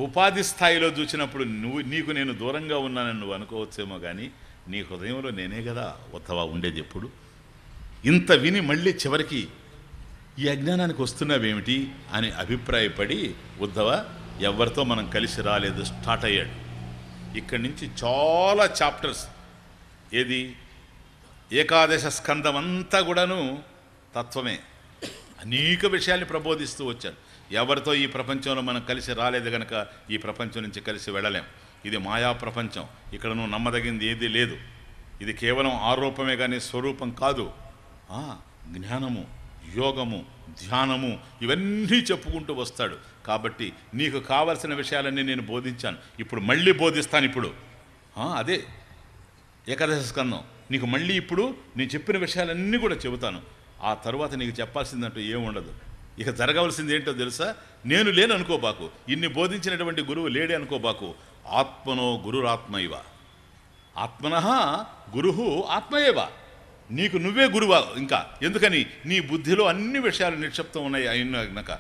ఉపాధి స్థాయిలో చూసినప్పుడు నీకు నేను దూరంగా ఉన్నానని నువ్వు అనుకోవచ్చేమో కానీ నీ హృదయంలో నేనే కదా ఉత్తవ ఉండేది ఎప్పుడు. ఇంత విని మళ్ళీ చివరికి ఈ అజ్ఞానానికి వస్తున్నావేమిటి అని అభిప్రాయపడి ఉద్ధవ ఎవరితో మనం కలిసి రాలేదు స్టార్ట్ అయ్యాడు. ఇక్కడి నుంచి చాలా చాప్టర్స్, ఏది ఏకాదశ స్కందం అంతా కూడాను తత్వమే. అనేక విషయాల్ని ప్రబోధిస్తూ వచ్చాడు. ఎవరితో ఈ ప్రపంచంలో మనం కలిసి రాలేదు కనుక ఈ ప్రపంచం నుంచి కలిసి వెళ్ళలేం. ఇది మాయా ప్రపంచం. ఇక్కడ నువ్వు నమ్మదగింది ఏదీ లేదు. ఇది కేవలం ఆరోపమే కానీ స్వరూపం కాదు. జ్ఞానము, యోగము, ధ్యానము ఇవన్నీ చెప్పుకుంటూ వస్తాడు. కాబట్టి నీకు కావలసిన విషయాలన్నీ నేను బోధించాను, ఇప్పుడు మళ్ళీ బోధిస్తాను. ఇప్పుడు అదే ఏకాదశ స్కందం. నీకు మళ్ళీ ఇప్పుడు నేను చెప్పిన విషయాలన్నీ కూడా చెబుతాను. ఆ తరువాత నీకు చెప్పాల్సిందంటూ ఏముండదు. ఇక జరగవలసింది ఏంటో తెలుసా? నేను లేను అనుకోబాకు, ఇన్ని బోధించినటువంటి గురువు లేడే అనుకోబాకు. ఆత్మనో గురురాత్మైవ, ఆత్మనః గురువు ఆత్మయేవ. నీకు నువ్వే గురువా. ఇంకా ఎందుకని? నీ బుద్ధిలో అన్ని విషయాలు నిక్షిప్తం ఉన్నాయి. అయినాక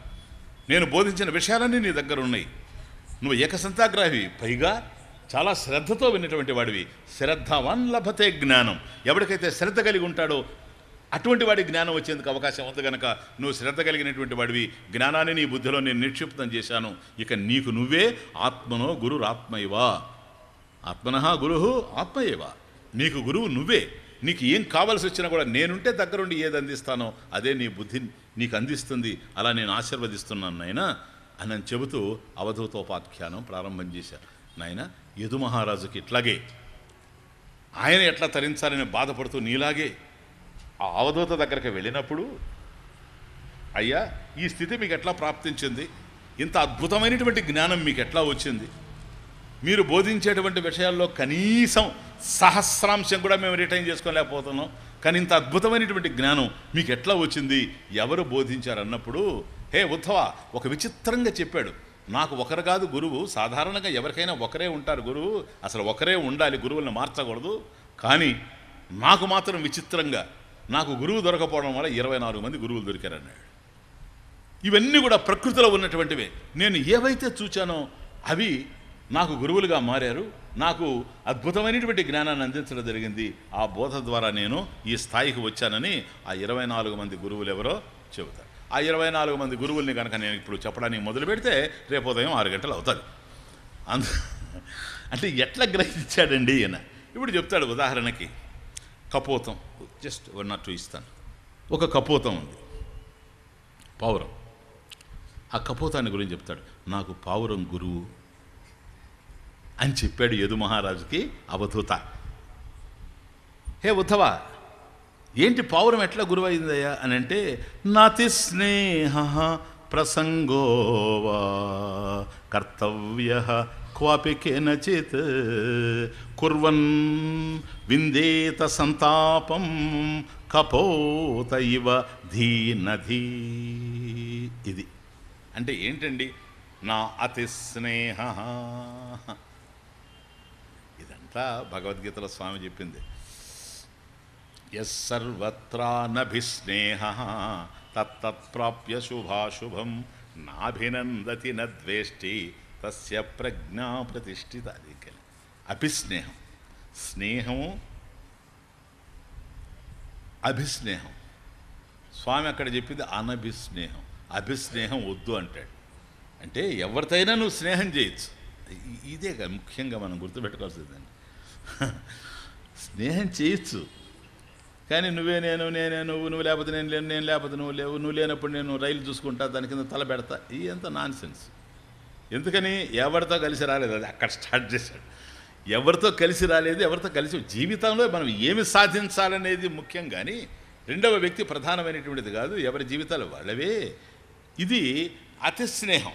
నేను బోధించిన విషయాలన్నీ నీ దగ్గర ఉన్నాయి. నువ్వు ఏకసంతాగ్రాహి, పైగా చాలా శ్రద్ధతో విన్నటువంటి వాడివి. శ్రద్ధవాన్ లభతే జ్ఞానం. ఎవరికైతే శ్రద్ధ కలిగి ఉంటాడో అటువంటి వాడి జ్ఞానం వచ్చేందుకు అవకాశం ఉంది కనుక నువ్వు శ్రద్ధ కలిగినటువంటి వాడివి. జ్ఞానాన్ని నీ బుద్ధిలో నేను నిక్షిప్తం చేశాను. ఇక నీకు నువ్వే ఆత్మనో గురురాత్మైవ, ఆత్మనః గురువు ఆత్మయేవ. నీకు గురువు నువ్వే. నీకు ఏం కావాల్సి వచ్చినా కూడా నేనుంటే దగ్గరుండి ఏది అందిస్తానో అదే నీ బుద్ధి నీకు అందిస్తుంది. అలా నేను ఆశీర్వదిస్తున్నాను నాయన అని చెబుతూ అవధూతోపాఖ్యానం ప్రారంభం చేశారు. నాయన యదు మహారాజుకి ఇట్లాగే ఆయన ఎట్లా తరించాలని బాధపడుతూ నీలాగే ఆ అవధూత దగ్గరికి వెళ్ళినప్పుడు, అయ్యా ఈ స్థితి మీకు ఎట్లా ప్రాప్తించింది, ఇంత అద్భుతమైనటువంటి జ్ఞానం మీకు ఎట్లా వచ్చింది, మీరు బోధించేటువంటి విషయాల్లో కనీసం సహస్రాంశం కూడా మేము రిటైన్ చేసుకోలేకపోతున్నాం, కానీ ఇంత అద్భుతమైనటువంటి జ్ఞానం మీకు ఎట్లా వచ్చింది, ఎవరు బోధించారన్నప్పుడు, హే ఉద్ధవ ఒక విచిత్రంగా చెప్పాడు. నాకు ఒకరు కాదు గురువు. సాధారణంగా ఎవరికైనా ఒకరే ఉంటారు గురువు, అసలు ఒకరే ఉండాలి, గురువులను మార్చకూడదు. కానీ నాకు మాత్రం విచిత్రంగా నాకు గురువు దొరకపోవడం వల్ల 24 మంది గురువులు దొరికారన్నాడు. ఇవన్నీ కూడా ప్రకృతిలో ఉన్నటువంటివే. నేను ఏవైతే చూచానో అవి నాకు గురువులుగా మారారు. నాకు అద్భుతమైనటువంటి జ్ఞానాన్ని అందించడం జరిగింది. ఆ బోధ ద్వారా నేను ఈ స్థాయికి వచ్చానని ఆ 24 మంది గురువులు ఎవరో చెబుతారు. ఆ 24 మంది గురువుల్ని కనుక నేను ఇప్పుడు చెప్పడానికి మొదలు పెడితే రేపు ఉదయం 6 గంటలు అవుతుంది. అంటే ఎట్లా గ్రహించాడండి ఈయన? ఇప్పుడు చెప్తాడు. ఉదాహరణకి కపోతం, జస్ట్ 1 or 2 ఇస్తాను. ఒక కపోతం ఉంది, పావురం. ఆ కపోతాన్ని గురించి చెప్తాడు. నాకు పావురం గురువు అని చెప్పాడు యదు మహారాజుకి అవధూత. హే ఉద్ధవ, ఏంటి పావురం ఎట్లా గురువు అయిందయ్యా అని అంటే, నాతి స్నేహ ప్రసంగోవా కర్తవ్య క్వాపి కేనచిత్ కుర్వన్ విందేత సంతాపం కపోత ఇవ ధీనధీ. ఇది అంటే ఏంటండి? నా అతి స్నేహ. ఇదంతా భగవద్గీతలో స్వామి చెప్పింది. యస్ సర్వత్రా నభిస్నేహ తత్తత్ప్రాప్య శుభాశుభం నాభినందతి నద్వేష్టి తస్య ప్రజ్ఞా ప్రతిష్ఠిత. అది అభిస్నేహం. స్నేహము, అభిస్నేహం. స్వామి అక్కడ చెప్పింది అనభిస్నేహం. అభిస్నేహం వద్దు అంటాడు. అంటే ఎవరితోనైనా నువ్వు స్నేహం చేయొచ్చు. ఇదే ముఖ్యంగా మనం గుర్తుపెట్టుకోవాల్సిందండి. స్నేహం చేయొచ్చు, కానీ నువ్వే నేను, నేనే నువ్వు, నువ్వు లేకపోతే నేను లేను, నేను లేకపోతే నువ్వు లేవు, నువ్వు లేనప్పుడు నేను రైలు చూసుకుంటా, దాని కింద తల పెడతా. ఇదంతా నాన్ సెన్స్. ఎందుకని? ఎవరితో కలిసి రాలేదు. అది అక్కడ స్టార్ట్ చేశాడు. ఎవరితో కలిసి రాలేదు, ఎవరితో కలిసి జీవితంలో మనం ఏమి సాధించాలనేది ముఖ్యం, కానీ రెండవ వ్యక్తి ప్రధానమైనటువంటిది కాదు. ఎవరి జీవితాలు వాళ్ళవే. ఇది అతి స్నేహం.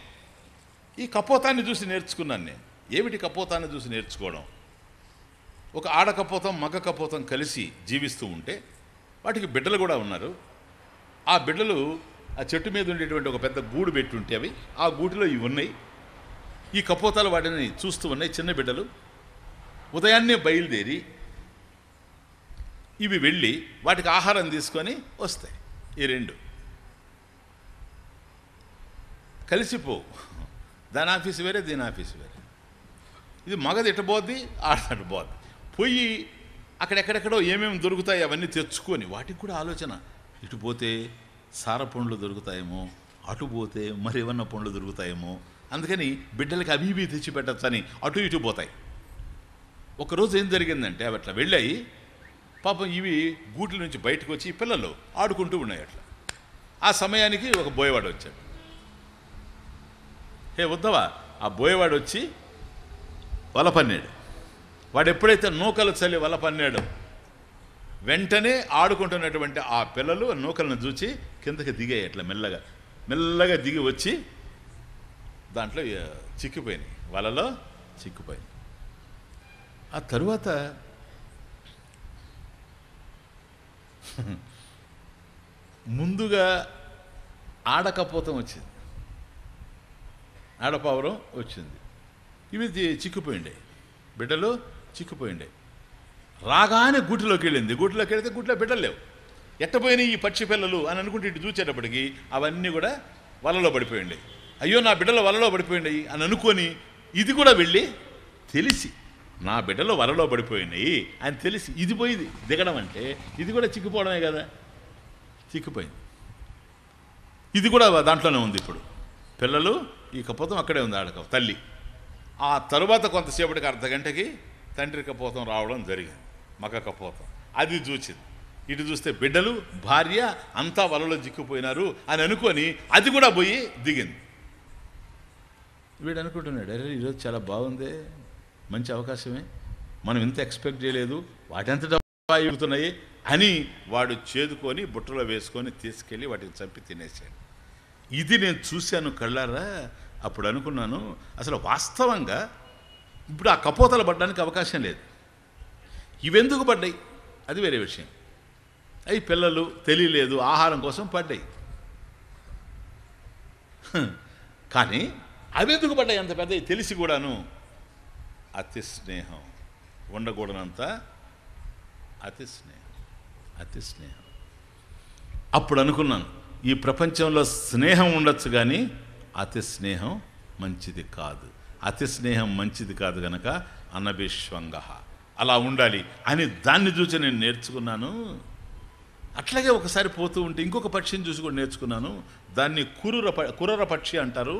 ఈ కపోతాన్ని చూసి నేర్చుకున్నాను నేను. ఏమిటి కపోతాన్ని చూసి నేర్చుకోవడం? ఒక ఆడ కపోతం, మగ కపోతం కలిసి జీవిస్తూ ఉంటే వాటికి బిడ్డలు కూడా ఉన్నారు. ఆ బిడ్డలు ఆ చెట్టు మీద ఉండేటువంటి ఒక పెద్ద గూడు పెట్టి ఉంటే అవి ఆ గూటిలో ఇవి ఉన్నాయి. ఈ కపోతాలు వాటిని చూస్తూ ఉన్నాయి. చిన్న బిడ్డలు ఉదయాన్నే బయలుదేరి ఇవి వెళ్ళి వాటికి ఆహారం తీసుకొని వస్తాయి. ఈ రెండు కలిసిపోవు. దాని ఆఫీస్ వేరే, దీని ఆఫీస్ వేరే. ఇది మగది ఇట్టబోద్ది, ఆడది పోద్ది. పోయి అక్కడెక్కడెక్కడో ఏమేమి దొరుకుతాయి అవన్నీ తెచ్చుకొని, వాటికి కూడా ఆలోచన. ఇటు పోతే సార పండ్లు దొరుకుతాయేమో, అటు పోతే మరేమన్నా పండ్లు దొరుకుతాయేమో, అందుకని బిడ్డలకి అవి ఇవి తెచ్చి పెట్టచ్చని అటు ఇటు పోతాయి. ఒకరోజు ఏం జరిగిందంటే అవి అట్లా వెళ్ళాయి. పాపం ఇవి గూట్ల నుంచి బయటకు వచ్చి పిల్లలు ఆడుకుంటూ ఉన్నాయి అట్లా. ఆ సమయానికి ఒక బోయవాడు వచ్చాడు. హే ఉద్దవా, ఆ బోయవాడు వచ్చి వల పన్నాడు. వాడు ఎప్పుడైతే నూకలు చల్లి వల పన్నాడో వెంటనే ఆడుకుంటున్నటువంటి ఆ పిల్లలు నూకలను చూచి కిందకి దిగాయి. అట్లా మెల్లగా మెల్లగా దిగి వచ్చి దాంట్లో చిక్కిపోయినాయి, వలలో చిక్కిపోయినాయి. ఆ తరువాత ముందుగా ఆడకపోతం వచ్చింది, ఆడపావురం వచ్చింది. ఇవి చిక్కిపోయిండే, బిడ్డలు చిక్కిపోయిండే. రాగానే గూటిలోకి వెళ్ళింది. గూటిలోకి వెళితే గూటిలో బిడ్డలు లేవు. ఎట్టపోయినాయి ఈ పక్షి పిల్లలు అని అనుకుంటే ఇటు చూచేటప్పటికి అవన్నీ కూడా వలలో పడిపోయిండే. అయ్యో నా బిడ్డలు వలలో పడిపోయినాయి అని అనుకొని ఇది కూడా వెళ్ళి తెలిసి నా బిడ్డలు వలలో పడిపోయినాయి అని తెలిసి ఇది పోయింది దిగడం అంటే ఇది కూడా చిక్కిపోవడమే కదా. చిక్కిపోయింది. ఇది కూడా దాంట్లోనే ఉంది. ఇప్పుడు పిల్లలు ఈ కపోతం అక్కడే ఉంది, ఆడక తల్లి. ఆ తరువాత కొంతసేపటికి అర్ధగంటకి తండ్రి కపోతం రావడం జరిగింది, మగ కపోతం. అది చూసింది. ఇటు చూస్తే బిడ్డలు భార్య అంతా వలలో చిక్కిపోయినారు అని అనుకొని అది కూడా పోయి దిగింది. వీడు అనుకుంటున్నాడు, అరే ఈరోజు చాలా బాగుందే, మంచి అవకాశమే, మనం ఇంత ఎక్స్పెక్ట్ చేయలేదు, వాటంతటా ఎగుతున్నాయి అని వాడు చేదుకొని బుట్టలో వేసుకొని తీసుకెళ్ళి వాటిని చంపి తినేసాడు. ఇది నేను చూశాను కళ్ళారా. అప్పుడు అనుకున్నాను, అసలు వాస్తవంగా ఇప్పుడు ఆ కపోతలు పడడానికి అవకాశం లేదు. ఇవెందుకు పడ్డాయి అది వేరే విషయం. అవి పిల్లలు తెలియలేదు, ఆహారం కోసం పడ్డాయి. కానీ అవెందుకు పడ్డాయి అంత పెద్దవి తెలిసి కూడాను? అతి స్నేహం ఉండకూడనంత అతి స్నేహం, అతి స్నేహం. అప్పుడు అనుకున్నాను, ఈ ప్రపంచంలో స్నేహం ఉండొచ్చు కానీ అతి స్నేహం మంచిది కాదు. అతి స్నేహం మంచిది కాదు గనక అనభిష్వంగ అలా ఉండాలి అని దాన్ని చూసి నేను నేర్చుకున్నాను. అట్లాగే ఒకసారి పోతూ ఉంటే ఇంకొక పక్షిని చూసి కూడా నేర్చుకున్నాను. దాన్ని కురర పక్షి అంటారు.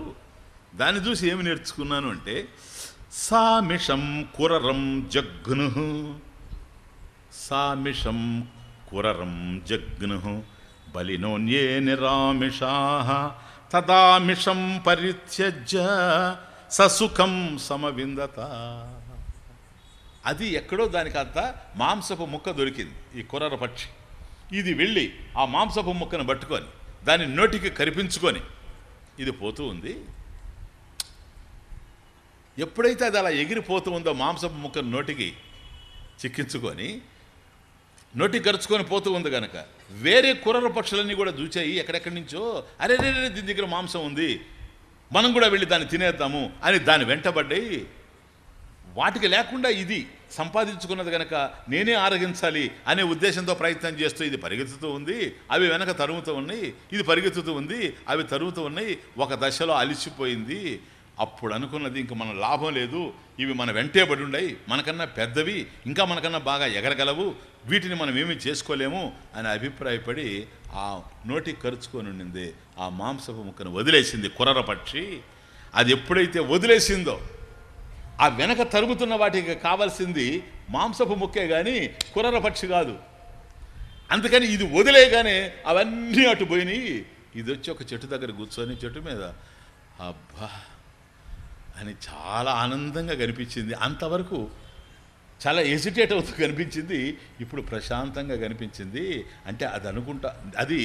దాన్ని చూసి ఏమి నేర్చుకున్నాను అంటే సామిషం కురరం జగ్ను, సామిషం కురరం జగ్ను బలినోన్యే నిరామిషా తదామిషం పరిత్యజ్య ససుఖం సమవిందత. అది ఎక్కడో దానికి అంత మాంసపు ముక్క దొరికింది ఈ కుర్ర పక్షి. ఇది వెళ్ళి ఆ మాంసపు ముక్కను పట్టుకొని దాన్ని నోటికి కరిపించుకొని ఇది పోతూ ఉంది. ఎప్పుడైతే అది అలా ఎగిరిపోతూ ఉందో మాంసపు ముక్కను నోటికి చిక్కించుకొని నోటికి గరుచుకొని పోతూ ఉంది కనుక వేరే కుర్ర పక్షులన్నీ కూడా చూచాయి ఎక్కడెక్కడి నుంచో, అరే రే దీని దగ్గర మాంసం ఉంది, మనం కూడా వెళ్ళి దాన్ని తినేద్దాము అని దాన్ని వెంటబడ్డాయి. వాటికి లేకుండా ఇది సంపాదించుకున్నది కనుక నేనే ఆరగించాలి అనే ఉద్దేశంతో ప్రయత్నం చేస్తూ ఇది పరిగెత్తుతూ ఉంది. అవి వెనక తరుముతూ ఉన్నాయి, ఇది పరిగెత్తుతూ ఉంది, అవి తరుముతూ ఉన్నాయి. ఒక దశలో అలిసిపోయింది. అప్పుడు అనుకున్నది ఇంక మన లాభం లేదు, ఇవి మన వెంటే పడి ఉన్నాయి, మనకన్నా పెద్దవి, ఇంకా మనకన్నా బాగా ఎగరగలవు, వీటిని మనం ఏమీ చేసుకోలేము అని అభిప్రాయపడి ఆ నోటికి కరుచుకొని ఉండింది ఆ మాంసపు ముక్కను వదిలేసింది కుర్ర పక్షి. అది ఎప్పుడైతే వదిలేసిందో ఆ వెనక తరుముతున్న వాటికి కావాల్సింది మాంసపు ముక్కే కానీ కుర్ర పక్షి కాదు. అందుకని ఇది వదిలేయగానే అవన్నీ అటు పోయినాయి. ఇది వచ్చి ఒక చెట్టు దగ్గర కూర్చొని చెట్టు మీద అబ్బా అని చాలా ఆనందంగా కనిపించింది. అంతవరకు చాలా ఎజిటేట్ అవుతూ కనిపించింది, ఇప్పుడు ప్రశాంతంగా కనిపించింది. అంటే అది అనుకుంటా, అది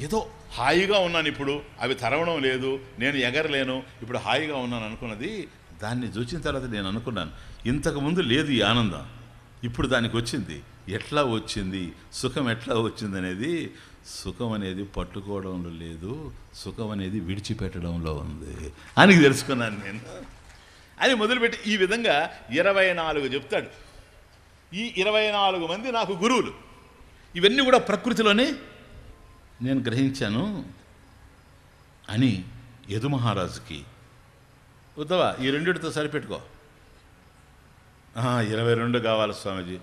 ఏదో హాయిగా ఉన్నాను, ఇప్పుడు అవి తరవడం లేదు, నేను ఎగరలేను, ఇప్పుడు హాయిగా ఉన్నాను అనుకున్నది. దాన్ని చూసిన తర్వాత నేను అనుకున్నాను, ఇంతకుముందు లేదు ఈ ఆనందం, ఇప్పుడు దానికి వచ్చింది. ఎట్లా వచ్చింది సుఖం, ఎట్లా వచ్చింది అనేది, సుఖం అనేది పట్టుకోవడంలో లేదు, సుఖం అనేది విడిచిపెట్టడంలో ఉంది అని తెలుసుకున్నాను నేను. అని మొదలుపెట్టి ఈ విధంగా 24 చెప్తాడు. ఈ 24 మంది నాకు గురువులు. ఇవన్నీ కూడా ప్రకృతిలోనే నేను గ్రహించాను అని యదు మహారాజుకి ఉద్దవా ఈ రెండిటితో సరిపెట్టుకో. 22 కావాలి స్వామీజీ.